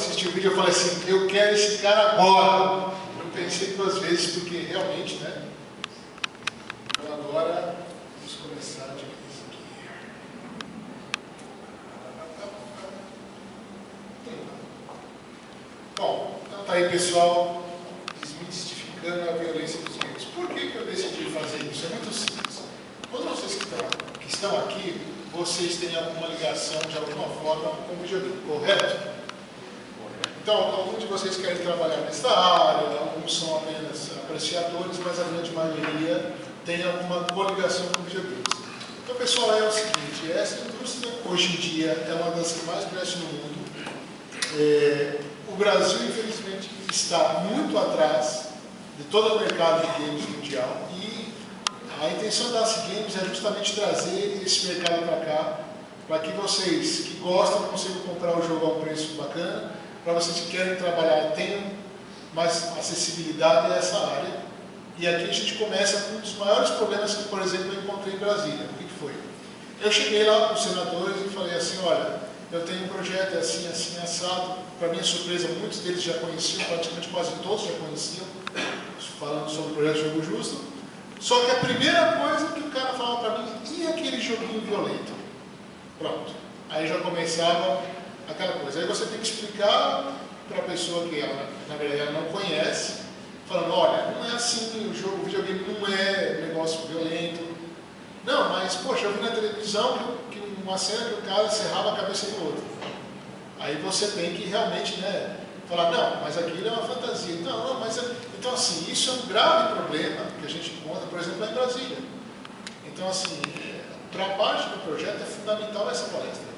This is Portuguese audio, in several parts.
assisti o vídeo, eu falei assim, eu quero esse cara agora. Eu pensei 2 vezes, porque realmente, né? Então agora, vamos começar de vez aqui. Bom, então tá aí, pessoal, desmistificando a violência dos games. Por que eu decidi fazer isso? É muito simples. Quando vocês que estão aqui, vocês têm alguma ligação de alguma forma com o videogame, correto? Então, alguns de vocês querem trabalhar nesta área, alguns são apenas apreciadores, mas a grande maioria tem alguma coligação com videogames. Então, pessoal, é o seguinte, essa indústria hoje em dia é uma das que mais cresce no mundo. O Brasil, infelizmente, está muito atrás de todo o mercado de games mundial e a intenção da AC Games é justamente trazer esse mercado para cá, para que vocês que gostam consigam comprar o jogo a um preço bacana, para vocês que querem trabalhar tenham mais acessibilidade a essa área. E aqui a gente começa com um dos maiores problemas que, por exemplo, eu encontrei em Brasília. O que foi? Eu cheguei lá com os senadores e falei assim, olha, eu tenho um projeto assim, assim, assado. Para minha surpresa, muitos deles já conheciam, praticamente quase todos já conheciam, falando sobre o projeto Jogo Justo. Só que a primeira coisa que o cara falava para mim, e aquele joguinho violento? Pronto. Aí já começava aquela coisa. Aí você tem que explicar para a pessoa que ela, na verdade, ela não conhece, falando, olha, não é assim, o videogame não é negócio violento. Não, mas, poxa, eu vi na televisão que uma cena que o cara serrava a cabeça do outro. Aí você tem que realmente, né, falar, não, mas aquilo é uma fantasia. Não, mas... Então, assim, isso é um grave problema que a gente encontra, por exemplo, lá em Brasília. Então, assim, para a parte do projeto é fundamental essa palestra.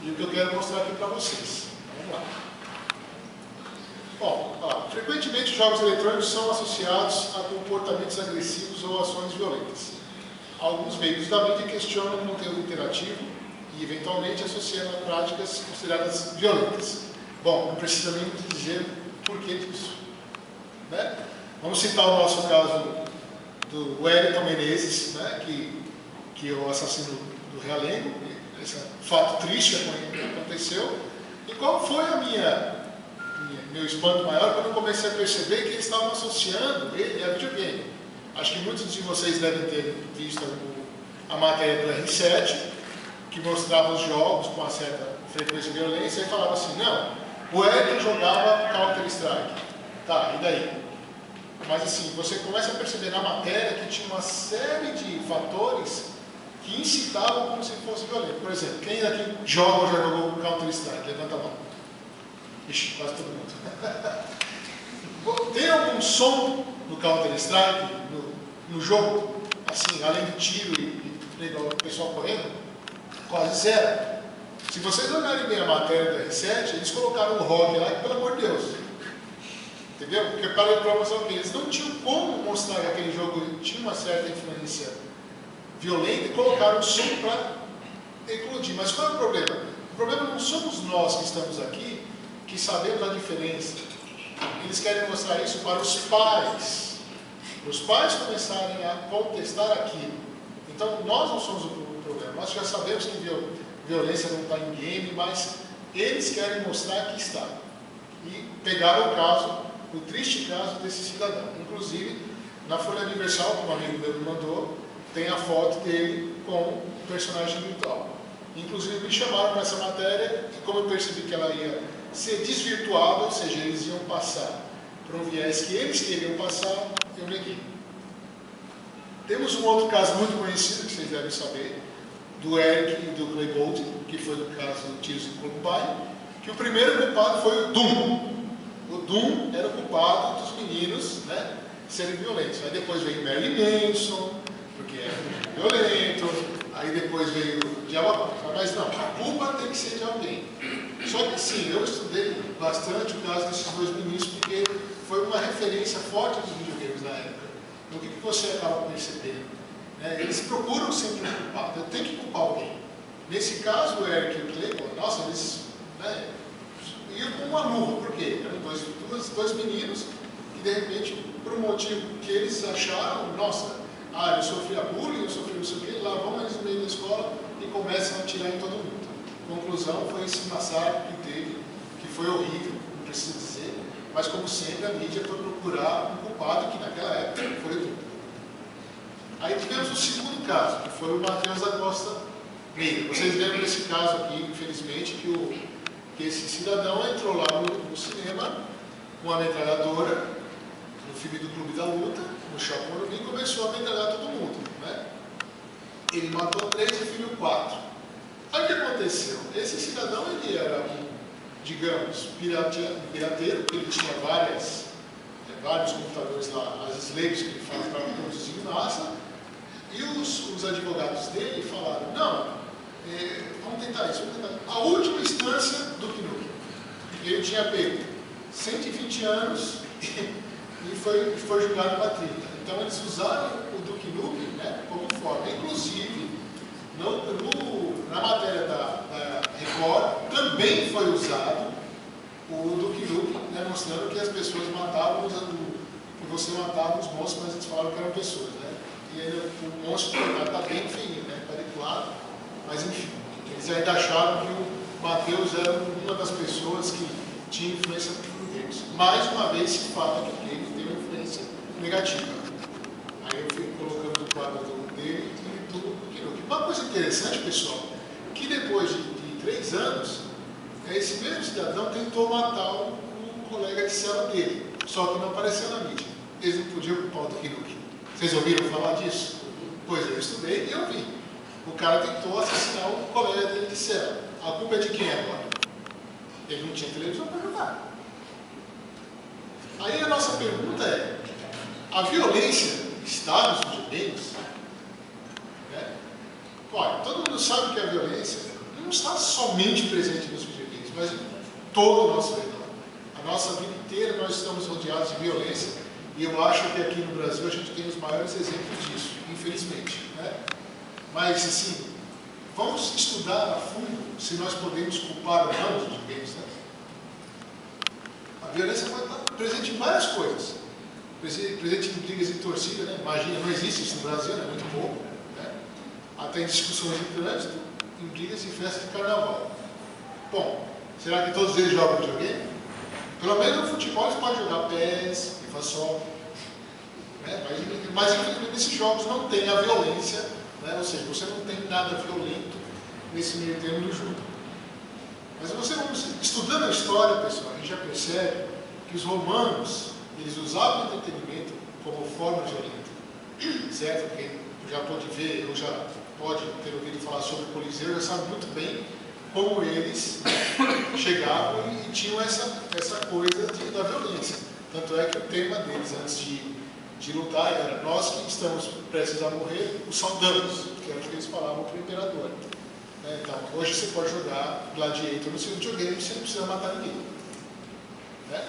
E o que eu quero mostrar aqui para vocês. Vamos lá. Bom, frequentemente os jogos eletrônicos são associados a comportamentos agressivos ou ações violentas. Alguns veículos da mídia questionam o conteúdo interativo e, eventualmente, associando a práticas consideradas violentas. Bom, não precisa nem dizer por que disso. Né? Vamos citar o nosso caso do Wellington Menezes, né? que é o assassino do Realengo, esse fato triste que aconteceu. E qual foi meu espanto maior quando eu comecei a perceber que eles estavam associando ele a videogame. Acho que muitos de vocês devem ter visto a matéria do R7, que mostrava os jogos com uma certa frequência de violência, e falava assim, não, o Wellington jogava Counter-Strike. Tá, e daí? Mas assim, você começa a perceber na matéria que tinha uma série de fatores que incitavam como se fosse violento. Por exemplo, quem aqui joga ou já jogou Counter-Strike? Levanta a mão. Ixi, quase todo mundo. Tem algum som no Counter-Strike, no jogo? Assim, além de tiro e o pessoal correndo? Quase zero. Se vocês olharem bem a matéria do R7, eles colocaram o rock lá, pelo amor de Deus. Entendeu? Porque para mostrar que eles não tinham como mostrar que aquele jogo tinha uma certa influência violenta e colocaram o som para eclodir. Mas qual é o problema? O problema não somos nós que estamos aqui, que sabemos a diferença. Eles querem mostrar isso para os pais. Os pais começarem a contestar aquilo. Então, nós não somos o problema. Nós já sabemos que violência não está em game, mas eles querem mostrar que está. E pegaram o caso, o triste caso desse cidadão. Inclusive, na Folha Universal, que um amigo meu me mandou, tem a foto dele com o personagem virtual. Inclusive, me chamaram para essa matéria e como eu percebi que ela ia ser desvirtuada, ou seja, eles iam passar para um viés que eles queriam passar, eu neguei. Temos um outro caso muito conhecido, que vocês devem saber, do Eric e do Claybold, que foi o caso do Tiros em Columbine, que o primeiro culpado foi o Doom. O Doom era o culpado dos meninos, né, serem violentos. Aí depois veio Marilyn Manson, porque era violento, aí depois veio o Diabo, mas não, a culpa tem que ser de alguém. Só que assim, eu estudei bastante o caso desses 2 meninos, porque foi uma referência forte dos videogames na época. Então, o que você acaba percebendo? Eles procuram sempre um culpado, eu tenho que culpar alguém. Nesse caso, o Eric e o Clay, nossa, eles iam com uma luva, por quê? Eram dois meninos que, de repente, por um motivo que eles acharam, nossa, eu sofri bullying, eu sofri não sei o quê, lá vão eles no meio da escola e começam a atirar em todo mundo. A conclusão foi esse massacre que teve, que foi horrível. mas como sempre a mídia foi procurar um culpado que naquela época foi o Lula. Aí tivemos o segundo caso, que foi o Matheus da Costa Meira. Vocês lembram desse caso aqui, infelizmente, que esse cidadão entrou lá no cinema com uma metralhadora, no filme do Clube da Luta, no Shopping Morumbi, e começou a metralhar todo mundo, né? Ele matou 3 e feriu 4. Aí o que aconteceu? Esse cidadão, ele era digamos, pirateiro, porque ele tinha vários computadores lá, as slaves que ele faz para produzir em massa, e os advogados dele falaram, não, vamos tentar isso, vamos tentar. A última instância do Knuckles. Ele tinha pego 120 anos e foi julgado para 30. Então eles usaram o Duke Nukem, né, como forma. Inclusive, na matéria da Record, também foi usado o Duke Nukem, né, mostrando que as pessoas matavam, que você matava os monstros, mas eles falaram que eram pessoas. Né? E aí, o monstro está bem feinho, né, quadriculado, mas enfim, eles ainda acharam que o Matheus era uma das pessoas que tinha influência no games. Mais uma vez se fala que o game tem uma influência negativa. Aí eu fui colocando o quadro dele e do Knuckles. Uma coisa interessante, pessoal, que depois de 3 anos, esse mesmo cidadão tentou matar o colega de cela dele, só que não apareceu na mídia. Eles não podiam culpar o do Knuckles. Vocês ouviram falar disso? Pois eu estudei e eu vi. O cara tentou assassinar o colega dele de cela. A culpa é de quem agora? Ele não tinha televisão para jogar. Aí a nossa pergunta é, a violência está nos videogames? Né? Olha, todo mundo sabe que a violência não está somente presente nos videogames, mas em todo o nosso redor. A nossa vida inteira nós estamos rodeados de violência, e eu acho que aqui no Brasil a gente tem os maiores exemplos disso, infelizmente. Né? Mas, assim, vamos estudar a fundo se nós podemos culpar ou não os videogames. Né? A violência pode estar presente em várias coisas. Presente em brigas e torcida, né? Imagina, não existe isso no Brasil, é muito pouco. Né? Até em discussões de trânsito, em brigas e festas de carnaval. Bom, será que todos eles jogam videogame? Pelo menos no futebol eles podem jogar PES, FIFA Soccer. Né? Mas infelizmente nesses jogos não tem a violência, né? Ou seja, você não tem nada violento nesse meio termo do jogo. Mas você vamos estudando a história, pessoal, a gente já percebe que os romanos, eles usavam o entretenimento como forma violenta, certo? Quem já pode ver, ou já pode ter ouvido falar sobre o Coliseu, já sabe muito bem como eles chegavam e tinham essa coisa da violência. Tanto é que o tema deles, antes de lutar, era nós que estamos prestes a morrer, os saudamos, que era o que eles falavam para o imperador. Então, hoje você pode jogar Gladiator no seu videogame, você não precisa matar ninguém. Né?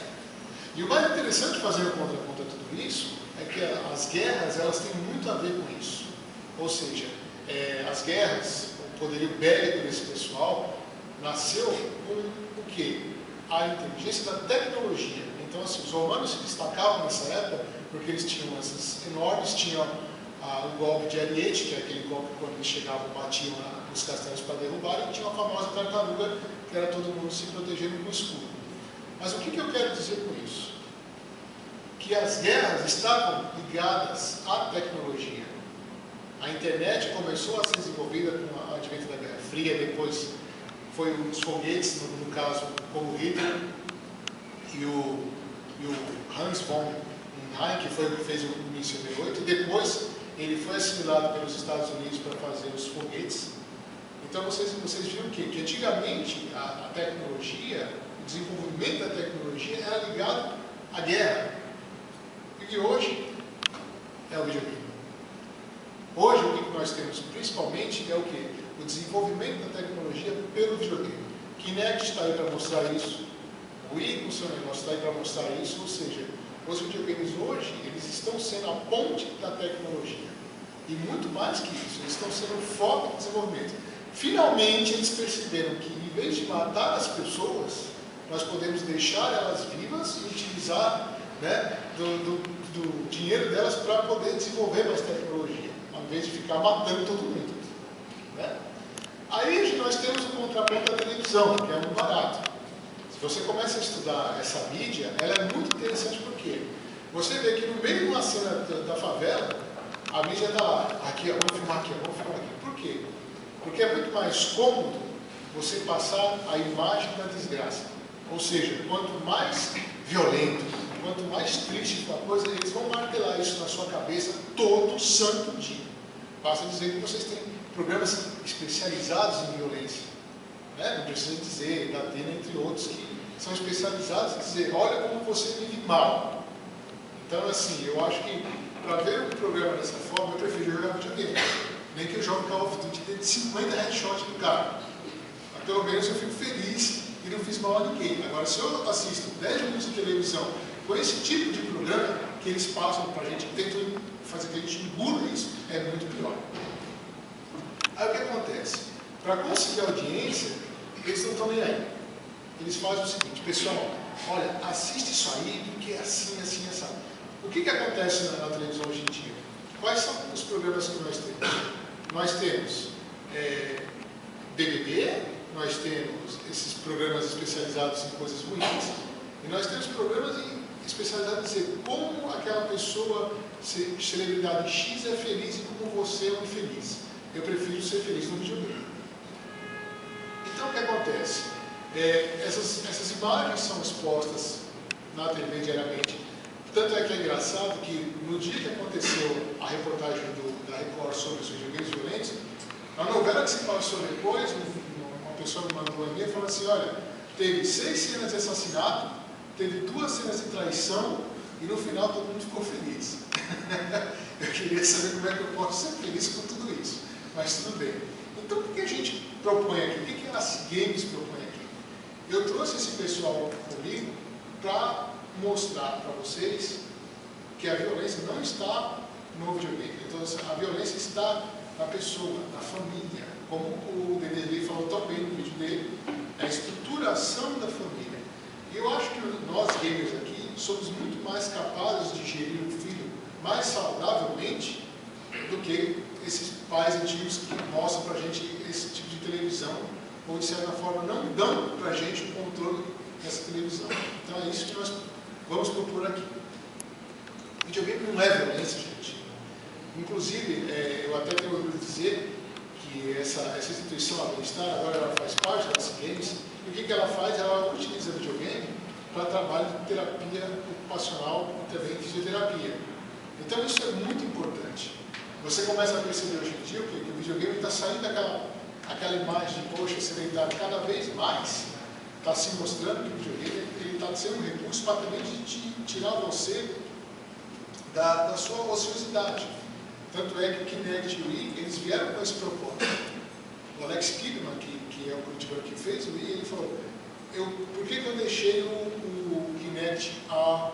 E o mais interessante, fazendo contra tudo isso, é que as guerras, elas têm muito a ver com isso. Ou seja, as guerras, o poderio bélico desse pessoal, nasceu com o quê? A inteligência da tecnologia. Então, assim, os romanos se destacavam nessa época porque eles tinham essas enormes, tinham o golpe de Ariete, que é aquele golpe que quando eles chegavam, batiam nos castelos para derrubar, e tinha a famosa tartaruga, que era todo mundo se protegendo com o escudo. Mas o que eu quero dizer com isso? Que as guerras estavam ligadas à tecnologia. A internet começou a ser desenvolvida com o advento da Guerra Fria, depois foi os foguetes, no caso, como Hitler, e o Hans von Neumann, que fez o míssil B-8, e depois ele foi assimilado pelos Estados Unidos para fazer os foguetes. Então vocês viram que antigamente a tecnologia, o desenvolvimento da tecnologia era ligado à guerra. E hoje é o videogame. Hoje o que nós temos principalmente é o quê? O desenvolvimento da tecnologia pelo videogame. Kinect está aí para mostrar isso. O Wii com o seu negócio está aí para mostrar isso. Ou seja, os videogames hoje, eles estão sendo a ponte da tecnologia. E muito mais que isso, eles estão sendo o foco do desenvolvimento. Finalmente eles perceberam que em vez de matar as pessoas, nós podemos deixar elas vivas e utilizar, né, do dinheiro delas para poder desenvolver mais tecnologia, ao invés de ficar matando todo mundo. Né? Aí nós temos o contraponto da televisão, que é muito barato. Você você começa a estudar essa mídia, ela é muito interessante porque você vê que no meio de uma cena da favela, a mídia está lá, aqui, ó, vamos filmar aqui, vamos filmar aqui. Por quê? Porque é muito mais cômodo você passar a imagem da desgraça. Ou seja, quanto mais violento, quanto mais triste for a coisa, eles vão martelar isso na sua cabeça todo santo dia. Basta dizer que vocês têm programas especializados em violência. Né? Não precisa dizer, da Atena, entre outros, que são especializados em dizer, olha como você vive mal. Então, assim, eu acho que para ver um programa dessa forma, eu prefiro jogar videogame. Nem que eu jogue Call of Duty de 50 headshots no cara. Mas pelo menos eu fico feliz e não fiz mal a ninguém. Agora, se eu assisto 10 minutos de televisão com esse tipo de programa que eles passam para a gente, que tentam fazer que a gente engula isso, é muito pior. Aí o que acontece? Para conseguir audiência, eles não estão nem aí. Eles fazem o seguinte, pessoal, olha, assiste isso aí, porque é assim, assim, assim. O que acontece na televisão hoje em dia? Quais são os programas que nós temos? Nós temos BBB, nós temos esses programas especializados em coisas ruins, e nós temos programas especializados em dizer como aquela pessoa, celebridade X, é feliz e como você é um infeliz. Eu prefiro ser feliz no videogame. Então o que acontece? Essas imagens são expostas na TV diariamente. Tanto é que é engraçado que no dia que aconteceu a reportagem da Record sobre os videogames violentos, a novela que se passou depois, uma pessoa me mandou um e-mail falando assim, olha, teve 6 cenas de assassinato, teve 2 cenas de traição e no final todo mundo ficou feliz. Eu queria saber como é que eu posso ser feliz com tudo isso, mas tudo bem. Então o que a gente propõe aqui? O que a As Games propõe aqui? Eu trouxe esse pessoal comigo para mostrar para vocês que a violência não está no videogame. Então, a violência está na pessoa, na família. Como o Dedê falou tão bem no vídeo dele, a estruturação da família. E eu acho que nós, gamers aqui, somos muito mais capazes de gerir um filho mais saudavelmente do que esses pais antigos que mostram para a gente esse tipo de televisão, ou de certa forma não dão para a gente o controle dessa televisão. Então é isso que nós vamos propor aqui. Videogame não é violência, gente. Inclusive, eu até tenho ouvido dizer que essa instituição, a Bem-Estar, agora ela faz parte das games, e o que ela faz? Ela utiliza videogame para trabalho de terapia ocupacional e também fisioterapia. Então isso é muito importante. Você começa a perceber hoje em dia que o videogame está saindo daquela imagem de, poxa, sedentário, cada vez mais está se mostrando que o videogame está sendo um recurso para também tirar você da sua ociosidade. Tanto é que o Kinect e o Wii, eles vieram com esse propósito. O Alex Kidman, que é o curitibano que fez o Wii, ele falou, por que eu deixei o Kinect a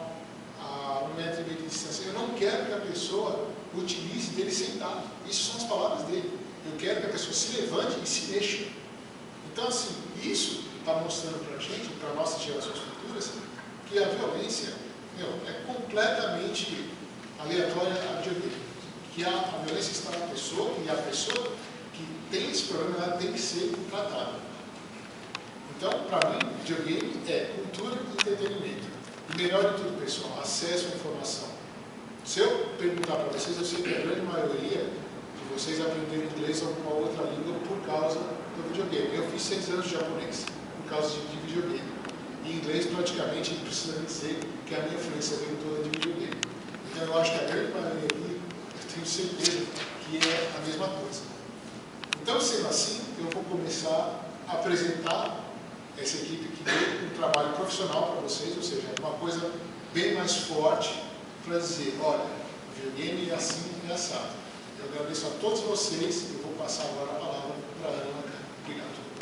1,5 metro de distância? Eu não quero que a pessoa utilize dele sentado. Isso são as palavras dele. Eu quero que a pessoa se levante e se mexa. Então, assim, isso está mostrando para a gente, para nossas gerações futuras, que a violência é completamente aleatória a videogame. Que a violência está na pessoa, e a pessoa que tem esse problema, ela tem que ser tratada. Então, para mim, videogame é cultura e entretenimento. E melhor de tudo, pessoal, acesso à informação. Se eu perguntar para vocês, eu sei que a grande maioria de vocês aprenderam inglês ou alguma outra língua por causa do videogame. Eu fiz 6 anos de japonês por causa de videogame. E inglês, praticamente, não precisa dizer que a minha influência veio toda de videogame. Então, eu acho que a grande maioria aqui, eu tenho certeza que é a mesma coisa. Então, sendo assim, eu vou começar a apresentar essa equipe que deu um trabalho profissional para vocês, ou seja, uma coisa bem mais forte para dizer, olha, o videogame é assim e assado. Eu agradeço a todos vocês, eu vou passar agora a palavra para a Ana. Obrigado.